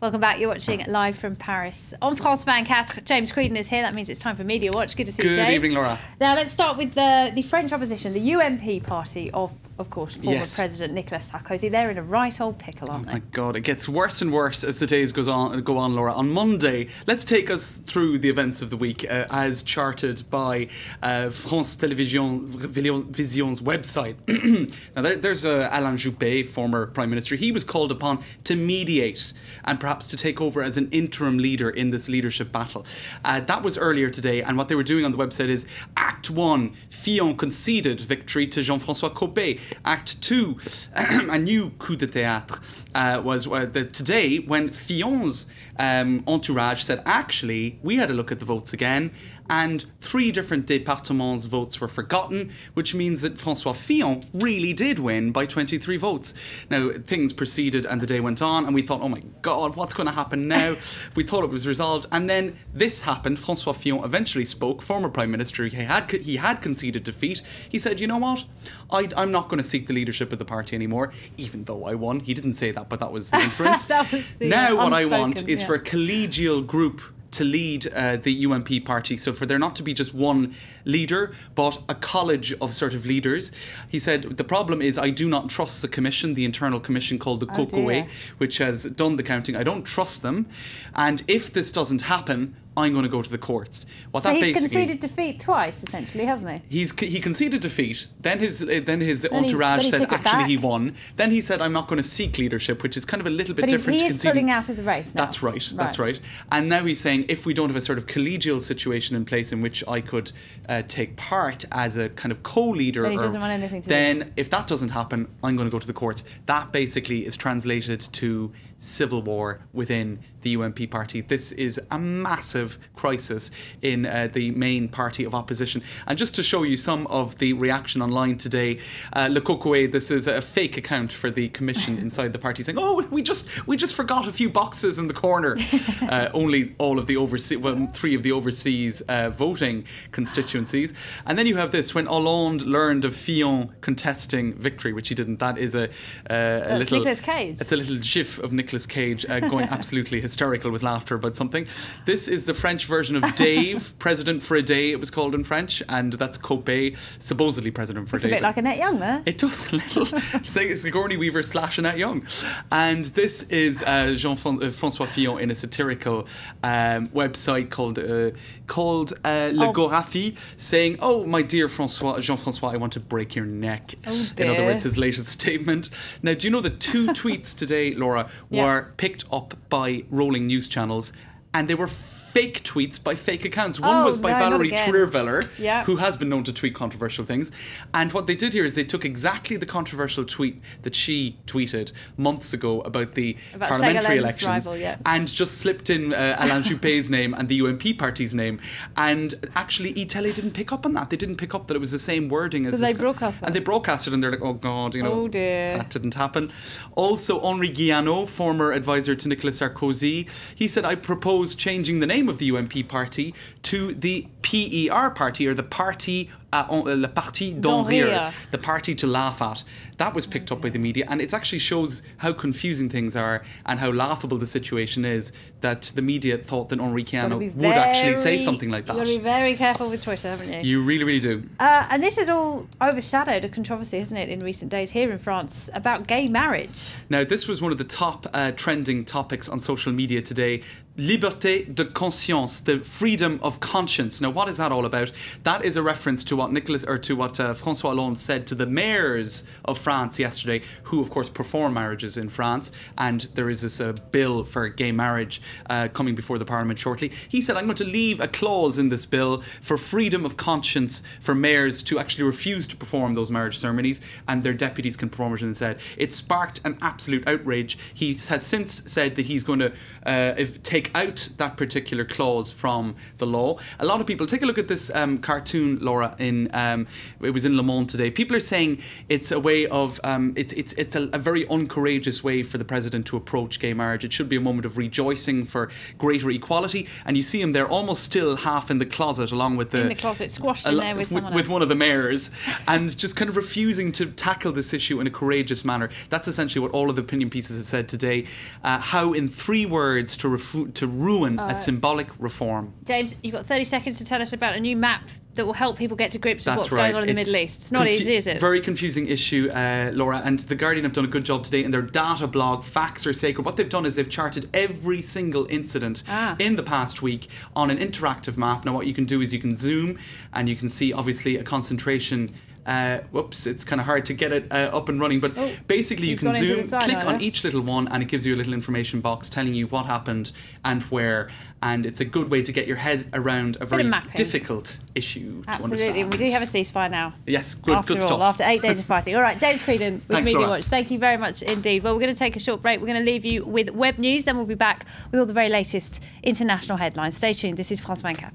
Welcome back. You're watching live from Paris on France 24. James Creedon is here. That means it's time for Media Watch. Good to see you, James. Good evening, Laura. Now let's start with the French opposition, the UMP party of course, former President Nicolas Sarkozy. They're in a right old pickle, aren't they? Oh my God, it gets worse and worse as the days go on, Laura. On Monday, let's take us through the events of the week as charted by France Télévision's website. Now, there's Alain Juppé, former Prime Minister. He was called upon to mediate and perhaps to take over as an interim leader in this leadership battle. That was earlier today, and what they were doing on the website is Act 1, Fillon conceded victory to Jean-François Copé. Act 2, a new coup de théâtre, was today when Fillon's entourage said, actually, we had a look at the votes again, and 3 different départements' votes were forgotten, which means that François Fillon really did win by 23 votes. Now, things proceeded and the day went on, and we thought, oh my God, what's going to happen now? We thought it was resolved, and then this happened. François Fillon eventually spoke, former Prime Minister. He had conceded defeat. He said, you know what? I'm not going to seek the leadership of the party anymore, even though I won. He didn't say that, but that was the inference. That was the now what I want is for a collegial group to lead the UMP party, so for there not to be just one leader, but a college of sort of leaders. He said, the problem is I do not trust the commission, the internal commission called the COCOE, which has done the counting. I don't trust them. And if this doesn't happen, I'm going to go to the courts. So he's conceded defeat twice, essentially, hasn't he? He conceded defeat. Then his entourage said actually he won. Then he said I'm not going to seek leadership, which is kind of a little bit different. But he is pulling out of the race now. That's right. That's right. And now he's saying if we don't have a sort of collegial situation in place in which I could take part as a kind of co-leader, then he doesn't want anything to do. Then if that doesn't happen, I'm going to go to the courts. That basically is translated to civil war within the UMP party. This is a massive crisis in the main party of opposition. And just to show you some of the reaction online today, Le Cocoé, this is a fake account for the commission inside the party, saying, oh, we just forgot a few boxes in the corner. Only all of the overseas, well, 3 of the overseas voting constituencies. And then you have this, when Hollande learned of Fillon contesting victory, which he didn't. That is a little Nicolas Cage. It's a little gif of Nicolas Cage going absolutely hysterical with laughter about something. This is the French version of Dave, President for a Day, it was called in French, and that's Copé, supposedly President for a Day. It's a bit like Annette Young there. It does a little. It's like Sigourney Weaver / Annette Young. And this is Jean-François Fillon in a satirical website called Le Gorafi, saying, oh, my dear Jean-François, I want to break your neck. Oh, dear. In other words, his latest statement. Now, do you know that 2 tweets today, Laura, were picked up by rolling news channels, and they were fake tweets by fake accounts. One was by Valerie Trierweiler, who has been known to tweet controversial things. And what they did here is they took exactly the controversial tweet that she tweeted months ago about the parliamentary elections and just slipped in Alain Juppé's name and the UMP party's name. And actually, eTele didn't pick up on that. They didn't pick up that it was the same wording as... So they broadcast it. And they broadcast it, and they're like, oh God, you know, oh dear, that didn't happen. Also, Henri Guillanot, former advisor to Nicolas Sarkozy, he said, I propose changing the name of the UMP party to the PER party, or the party Le Parti d'en rire, the party to laugh at. That was picked up by the media, and it actually shows how confusing things are and how laughable the situation is, that the media thought that Henri Guillanot would actually say something like that. You've got to be very careful with Twitter, haven't you? You really, really do. And this has all overshadowed a controversy, hasn't it, in recent days here in France about gay marriage. Now, this was one of the top trending topics on social media today. Liberté de conscience, the freedom of conscience. Now, what is that all about? That is a reference to what François Hollande said to the mayors of France yesterday, who, of course, perform marriages in France. And there is this bill for gay marriage coming before the Parliament shortly. He said, I'm going to leave a clause in this bill for freedom of conscience for mayors to actually refuse to perform those marriage ceremonies, and their deputies can perform it instead. It sparked an absolute outrage. He has since said that he's going to take out that particular clause from the law. A lot of people, take a look at this cartoon, Laura, it was in Le Monde today. People are saying it's a way of it's a very uncourageous way for the president to approach gay marriage. It should be a moment of rejoicing for greater equality, and you see him there almost still half in the closet, along with in the closet, squashed in there with someone else. With one of the mayors, and just kind of refusing to tackle this issue in a courageous manner. That's essentially what all of the opinion pieces have said today. How in 3 words to ruin a symbolic reform. James, you've got 30 seconds to tell us about a new map that will help people get to grips with what's going on in the Middle East. It's not easy, is it? Very confusing issue, Laura, and The Guardian have done a good job today in their data blog, Facts Are Sacred. What they've done is they've charted every single incident in the past week on an interactive map. Now what you can do is you can zoom and you can see obviously a concentration. Whoops, it's kind of hard to get it up and running, but basically you can zoom, click on each little one, and it gives you a little information box telling you what happened and where, and it's a good way to get your head around a very difficult issue to understand. Absolutely, and we do have a ceasefire now. Yes, good stuff. After 8 days of fighting. All right, James Queenan with Media Watch. Thank you very much indeed. Well, we're going to take a short break. We're going to leave you with web news, then we'll be back with all the very latest international headlines. Stay tuned. This is France 24.